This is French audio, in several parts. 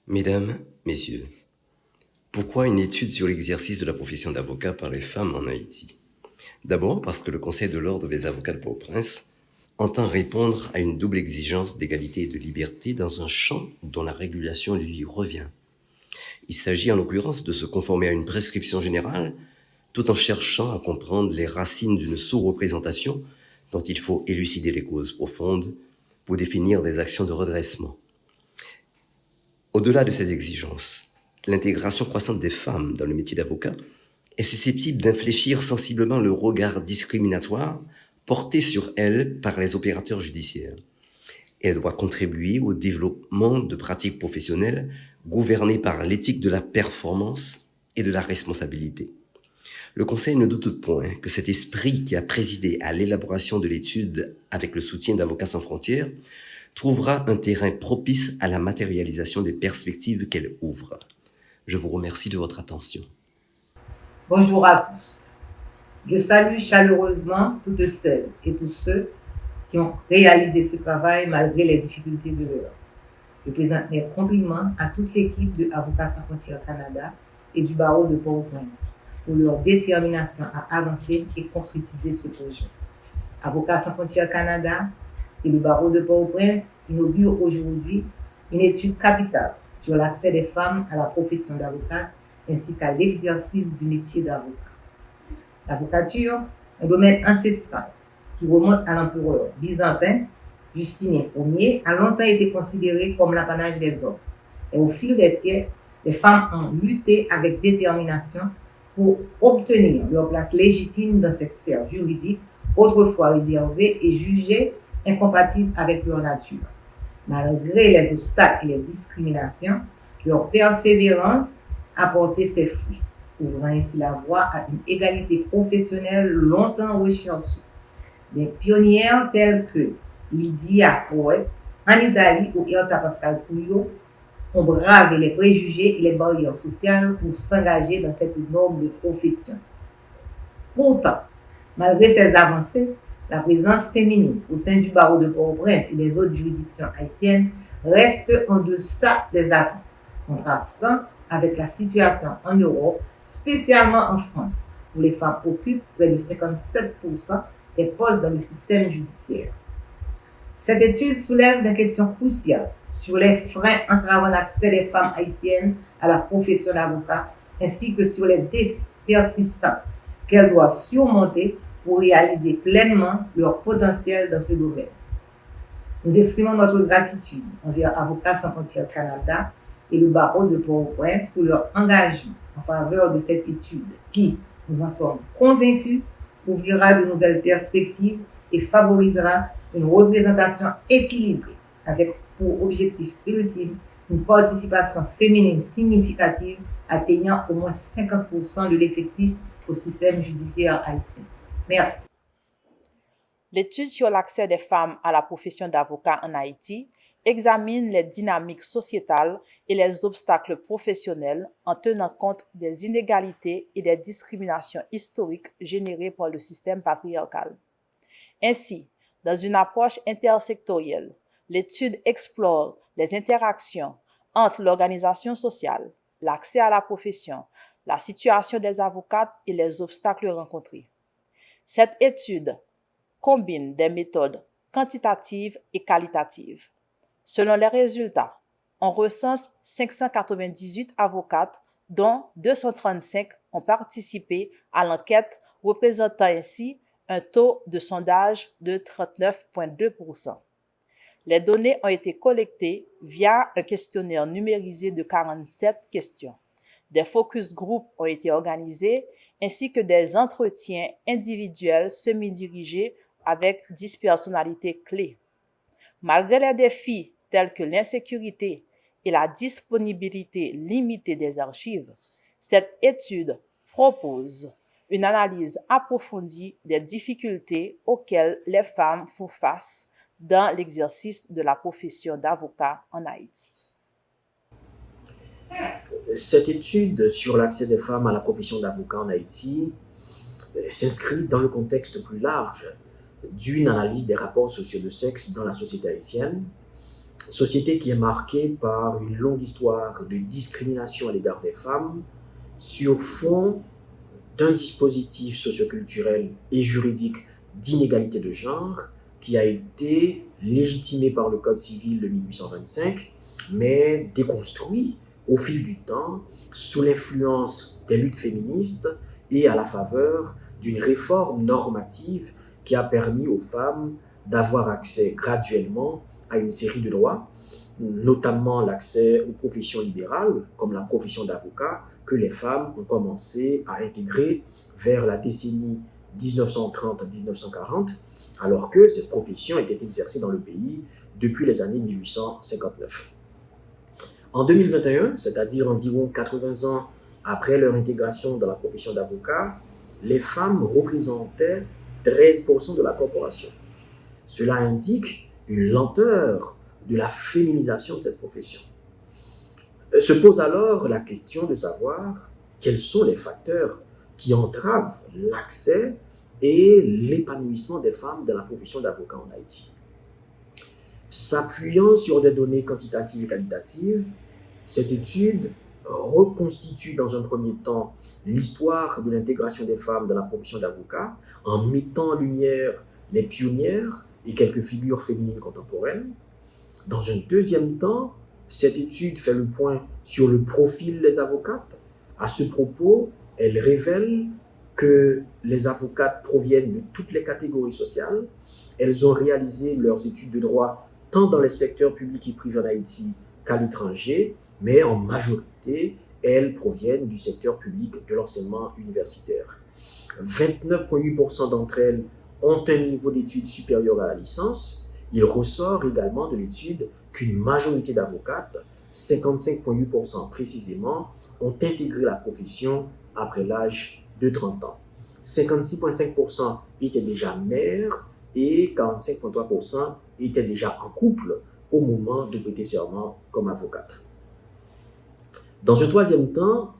Mesdames, Messieurs, pourquoi une étude sur l'exercice de la profession d'avocat par les femmes en Haïti? D'abord parce que le Conseil de l'Ordre des avocats de Port-au-Prince entend répondre à une double exigence d'égalité et de liberté dans un champ dont la régulation lui revient. Il s'agit en l'occurrence de se conformer à une prescription générale tout en cherchant à comprendre les racines d'une sous-représentation dont il faut élucider les causes profondes pour définir des actions de redressement. Au-delà de ces exigences, l'intégration croissante des femmes dans le métier d'avocat est susceptible d'infléchir sensiblement le regard discriminatoire porté sur elles par les opérateurs judiciaires. Elle doit contribuer au développement de pratiques professionnelles gouvernées par l'éthique de la performance et de la responsabilité. Le Conseil ne doute point que cet esprit qui a présidé à l'élaboration de l'étude avec le soutien d'Avocats sans frontières trouvera un terrain propice à la matérialisation des perspectives qu'elle ouvre. Je vous remercie de votre attention. Bonjour à tous. Je salue chaleureusement toutes celles et tous ceux qui ont réalisé ce travail malgré les difficultés de l'heure. Je présente mes compliments à toute l'équipe de Avocats sans frontières Canada et du barreau de Port-au-Prince pour leur détermination à avancer et concrétiser ce projet. Avocats sans frontières Canada et le barreau de Port-au-Prince inaugurent aujourd'hui une étude capitale sur l'accès des femmes à la profession d'avocat ainsi qu'à l'exercice du métier d'avocat. L'avocature, un domaine ancestral qui remonte à l'empereur byzantin Justinien Ier, a longtemps été considéré comme l'apanage des hommes. Et au fil des siècles, les femmes ont lutté avec détermination pour obtenir leur place légitime dans cette sphère juridique, autrefois réservée et jugée incompatible avec leur nature. Malgré les obstacles et les discriminations, leur persévérance a porté ses fruits, ouvrant ainsi la voie à une égalité professionnelle longtemps recherchée. Des pionnières telles que Lydia Poet, Anne Dali ou Erta Pascal Trouillot ont bravé les préjugés et les barrières sociales pour s'engager dans cette noble profession. Pourtant, malgré ces avancées, la présence féminine au sein du barreau de Port-au-Prince et des autres juridictions haïtiennes reste en deçà des attentes, contrastant avec la situation en Europe, spécialement en France, où les femmes occupent près de 57% des postes dans le système judiciaire. Cette étude soulève des questions cruciales sur les freins entravant l'accès des femmes haïtiennes à la profession d'avocat, ainsi que sur les défis persistants qu'elles doivent surmonter pour réaliser pleinement leur potentiel dans ce domaine. Nous exprimons notre gratitude envers Avocats sans frontières Canada et le barreau de Port-au-Prince pour leur engagement en faveur de cette étude qui, nous en sommes convaincus, ouvrira de nouvelles perspectives et favorisera une représentation équilibrée avec pour objectif ultime une participation féminine significative atteignant au moins 50% de l'effectif au système judiciaire haïtien. Merci. L'étude sur l'accès des femmes à la profession d'avocat en Haïti examine les dynamiques sociétales et les obstacles professionnels en tenant compte des inégalités et des discriminations historiques générées par le système patriarcal. Ainsi, dans une approche intersectorielle, l'étude explore les interactions entre l'organisation sociale, l'accès à la profession, la situation des avocates et les obstacles rencontrés. Cette étude combine des méthodes quantitatives et qualitatives. Selon les résultats, on recense 598 avocates, dont 235 ont participé à l'enquête, représentant ainsi un taux de sondage de 39,2%. Les données ont été collectées via un questionnaire numérisé de 47 questions. Des focus groups ont été organisés ainsi que des entretiens individuels semi-dirigés avec 10 personnalités clés. Malgré les défis tels que l'insécurité et la disponibilité limitée des archives, cette étude propose une analyse approfondie des difficultés auxquelles les femmes font face dans l'exercice de la profession d'avocat en Haïti. Cette étude sur l'accès des femmes à la profession d'avocat en Haïti s'inscrit dans le contexte plus large d'une analyse des rapports sociaux de sexe dans la société haïtienne, Société qui est marquée par une longue histoire de discrimination à l'égard des femmes sur fond d'un dispositif socioculturel et juridique d'inégalité de genre qui a été légitimé par le Code civil de 1825, mais déconstruit au fil du temps sous l'influence des luttes féministes et à la faveur d'une réforme normative qui a permis aux femmes d'avoir accès graduellement à une série de droits, notamment l'accès aux professions libérales, comme la profession d'avocat, que les femmes ont commencé à intégrer vers la décennie 1930-1940, alors que cette profession était exercée dans le pays depuis les années 1859. En 2021, c'est-à-dire environ 80 ans après leur intégration dans la profession d'avocat, les femmes représentaient 13% de la corporation. Cela indique une lenteur de la féminisation de cette profession. Se pose alors la question de savoir quels sont les facteurs qui entravent l'accès et l'épanouissement des femmes dans la profession d'avocat en Haïti. S'appuyant sur des données quantitatives et qualitatives, cette étude reconstitue dans un premier temps l'histoire de l'intégration des femmes dans la profession d'avocat en mettant en lumière les pionnières et quelques figures féminines contemporaines. Dans un deuxième temps, cette étude fait le point sur le profil des avocates. À ce propos, elle révèle que les avocates proviennent de toutes les catégories sociales. Elles ont réalisé leurs études de droit tant dans les secteurs publics et privés en Haïti qu'à l'étranger, mais en majorité, elles proviennent du secteur public de l'enseignement universitaire. 29,8% d'entre elles ont un niveau d'études supérieur à la licence. Il ressort également de l'étude qu'une majorité d'avocates, 55,8% précisément, ont intégré la profession après l'âge de 30 ans. 56,5% étaient déjà mères et 45,3% étaient déjà en couple au moment de prêter serment comme avocate. Dans un troisième temps,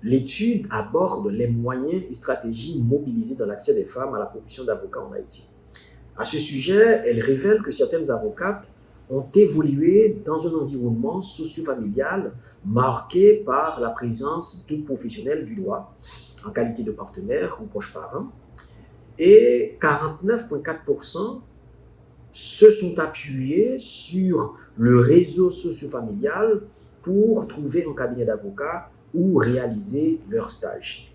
l'étude aborde les moyens et stratégies mobilisés dans l'accès des femmes à la profession d'avocat en Haïti. À ce sujet, elle révèle que certaines avocates ont évolué dans un environnement socio-familial marqué par la présence de professionnels du droit en qualité de partenaires ou proches parents, et 49,4% se sont appuyés sur le réseau socio-familial pour trouver un cabinet d'avocats ou réaliser leur stage.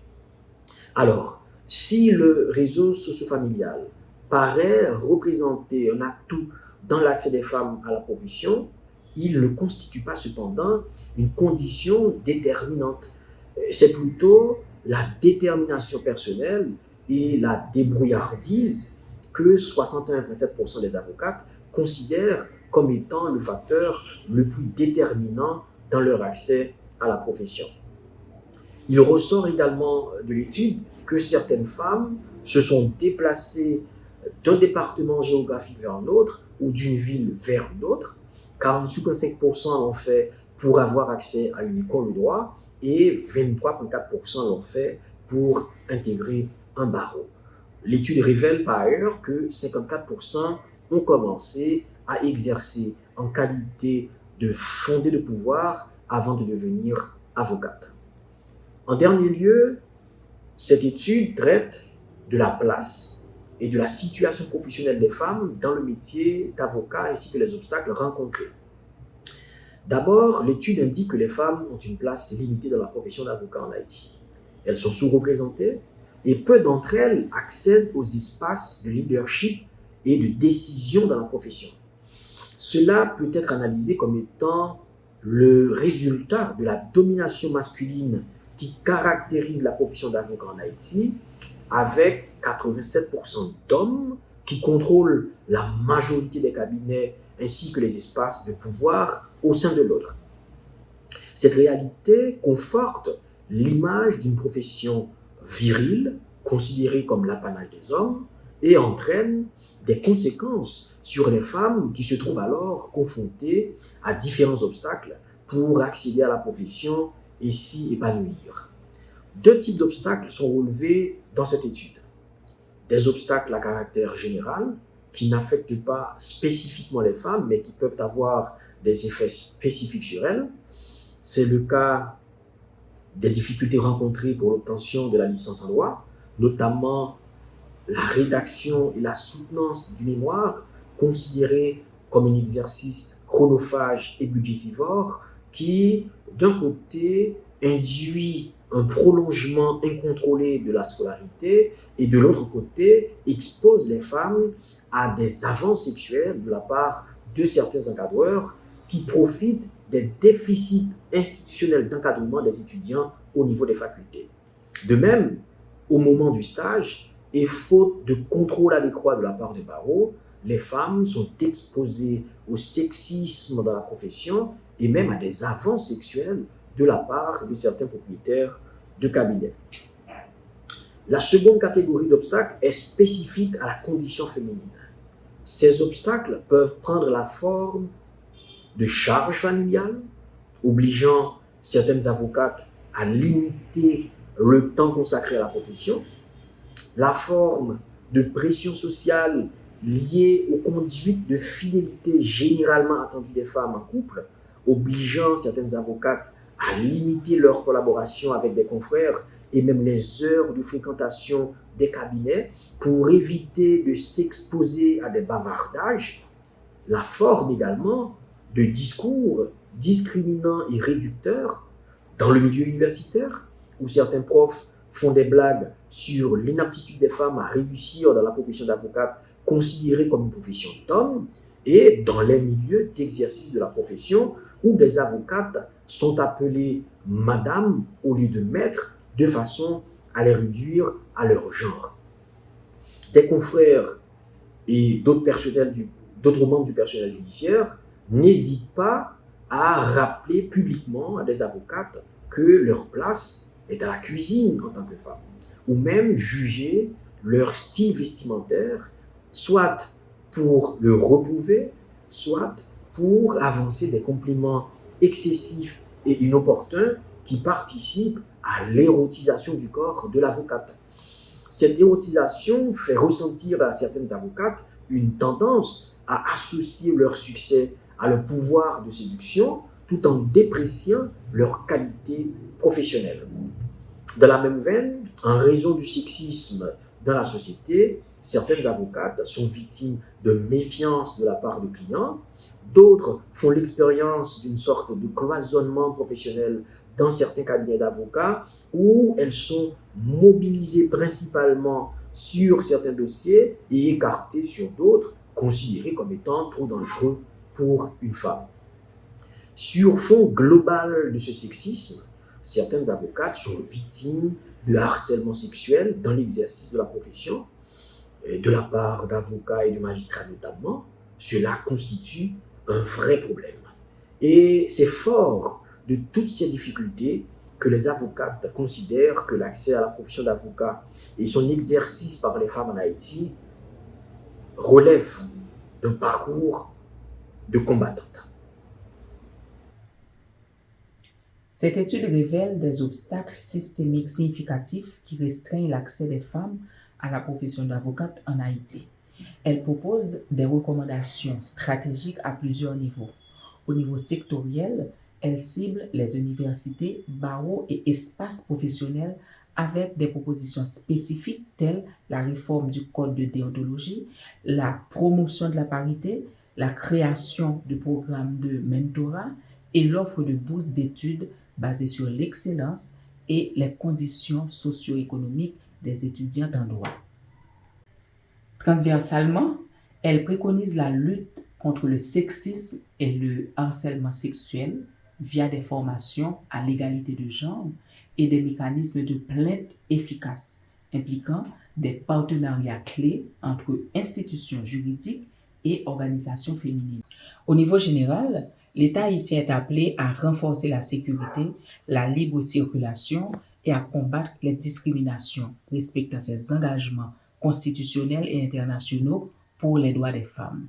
Alors, si le réseau socio-familial paraît représenter un atout dans l'accès des femmes à la profession, il ne constitue pas cependant une condition déterminante. C'est plutôt la détermination personnelle et la débrouillardise que 61,7% des avocates considèrent comme étant le facteur le plus déterminant dans leur accès à la profession. Il ressort également de l'étude que certaines femmes se sont déplacées d'un département géographique vers un autre ou d'une ville vers une autre. 46,5% l'ont fait pour avoir accès à une école de droit et 23,4% l'ont fait pour intégrer un barreau. L'étude révèle par ailleurs que 54% ont commencé à exercer en qualité de fondé de pouvoir avant de devenir avocate. En dernier lieu, cette étude traite de la place et de la situation professionnelle des femmes dans le métier d'avocat ainsi que les obstacles rencontrés. D'abord, l'étude indique que les femmes ont une place limitée dans la profession d'avocat en Haïti. Elles sont sous-représentées et peu d'entre elles accèdent aux espaces de leadership et de décision dans la profession. Cela peut être analysé comme étant le résultat de la domination masculine qui caractérise la profession d'avocat en Haïti, avec 87% d'hommes qui contrôlent la majorité des cabinets ainsi que les espaces de pouvoir au sein de l'ordre. Cette réalité conforte l'image d'une profession virile, considérée comme l'apanage des hommes, et entraîne des conséquences sur les femmes qui se trouvent alors confrontées à différents obstacles pour accéder à la profession et s'y épanouir. Deux types d'obstacles sont relevés dans cette étude. Des obstacles à caractère général qui n'affectent pas spécifiquement les femmes, mais qui peuvent avoir des effets spécifiques sur elles. C'est le cas des difficultés rencontrées pour l'obtention de la licence en droit, notamment la rédaction et la soutenance du mémoire, considéré comme un exercice chronophage et budgétivore, qui, d'un côté, induit un prolongement incontrôlé de la scolarité et de l'autre côté, expose les femmes à des avances sexuelles de la part de certains encadreurs qui profitent des déficits institutionnels d'encadrement des étudiants au niveau des facultés. De même, au moment du stage, et faute de contrôle adéquat de la part des barreaux, les femmes sont exposées au sexisme dans la profession et même à des avances sexuelles de la part de certains propriétaires de cabinets. La seconde catégorie d'obstacles est spécifique à la condition féminine. Ces obstacles peuvent prendre la forme de charges familiales, obligeant certaines avocates à limiter le temps consacré à la profession, la forme de pression sociale liée aux conduites de fidélité généralement attendues des femmes en couple, obligeant certaines avocates à limiter leur collaboration avec des confrères et même les heures de fréquentation des cabinets pour éviter de s'exposer à des bavardages, la forme également de discours discriminants et réducteurs dans le milieu universitaire, où certains profs font des blagues sur l'inaptitude des femmes à réussir dans la profession d'avocate considérée comme une profession d'homme, et dans les milieux d'exercice de la profession où des avocates sont appelées madame au lieu de maître, de façon à les réduire à leur genre. Des confrères et d'autres membres du personnel judiciaire n'hésitent pas à rappeler publiquement à des avocates que leur place est à la cuisine en tant que femme, ou même juger leur style vestimentaire, soit pour le reprouver, soit pour avancer des compliments excessifs et inopportuns qui participent à l'érotisation du corps de l'avocate. Cette érotisation fait ressentir à certaines avocates une tendance à associer leur succès à le pouvoir de séduction tout en dépréciant leur qualité professionnelle. Dans la même veine, en raison du sexisme dans la société, certaines avocates sont victimes de méfiance de la part de clients, d'autres font l'expérience d'une sorte de cloisonnement professionnel dans certains cabinets d'avocats où elles sont mobilisées principalement sur certains dossiers et écartées sur d'autres, considérés comme étant trop dangereux pour une femme. Sur fond global de ce sexisme, certaines avocates sont victimes de harcèlement sexuel dans l'exercice de la profession, de la part d'avocats et de magistrats notamment. Cela constitue un vrai problème. Et c'est fort de toutes ces difficultés que les avocates considèrent que l'accès à la profession d'avocat et son exercice par les femmes en Haïti relèvent d'un parcours de combattantes. Cette étude révèle des obstacles systémiques significatifs qui restreignent l'accès des femmes à la profession d'avocate en Haïti. Elle propose des recommandations stratégiques à plusieurs niveaux. Au niveau sectoriel, elle cible les universités, barreaux et espaces professionnels avec des propositions spécifiques telles la réforme du code de déontologie, la promotion de la parité, la création de programmes de mentorat et l'offre de bourses d'études basées sur l'excellence et les conditions socio-économiques des étudiants en droit. Transversalement, elle préconise la lutte contre le sexisme et le harcèlement sexuel via des formations à l'égalité de genre et des mécanismes de plainte efficaces impliquant des partenariats clés entre institutions juridiques et organisations féminines. Au niveau général, l'État haïtien est appelé à renforcer la sécurité, la libre circulation et à combattre les discriminations, respectant ses engagements constitutionnels et internationaux pour les droits des femmes.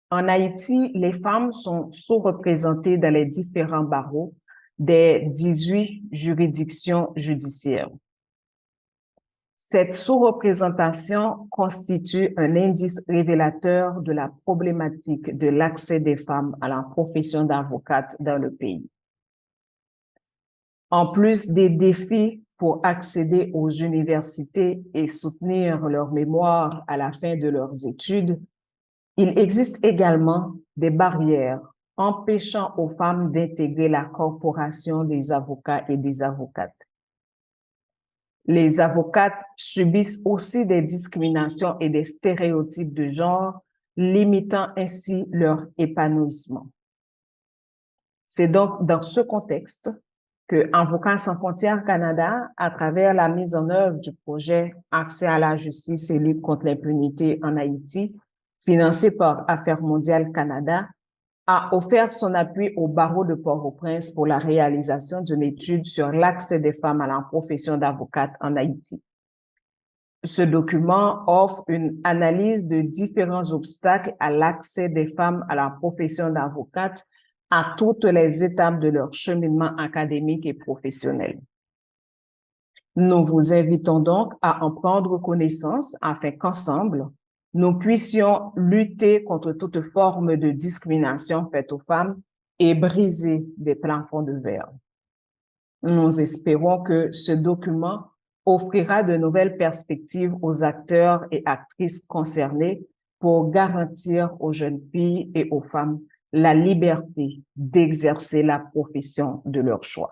En Haïti, les femmes sont sous-représentées dans les différents barreaux des 18 juridictions judiciaires. Cette sous-représentation constitue un indice révélateur de la problématique de l'accès des femmes à la profession d'avocate dans le pays. En plus des défis pour accéder aux universités et soutenir leur mémoire à la fin de leurs études, il existe également des barrières empêchant aux femmes d'intégrer la corporation des avocats et des avocates. Les avocates subissent aussi des discriminations et des stéréotypes de genre, limitant ainsi leur épanouissement. C'est donc dans ce contexte que Avocats sans frontières Canada, à travers la mise en œuvre du projet Accès à la justice et lutte contre l'impunité en Haïti, financé par Affaires mondiales Canada, a offert son appui au barreau de Port-au-Prince pour la réalisation d'une étude sur l'accès des femmes à la profession d'avocate en Haïti. Ce document offre une analyse de différents obstacles à l'accès des femmes à la profession d'avocate à toutes les étapes de leur cheminement académique et professionnel. Nous vous invitons donc à en prendre connaissance afin qu'ensemble, nous puissions lutter contre toute forme de discrimination faite aux femmes et briser des plafonds de verre. Nous espérons que ce document offrira de nouvelles perspectives aux acteurs et actrices concernés pour garantir aux jeunes filles et aux femmes la liberté d'exercer la profession de leur choix.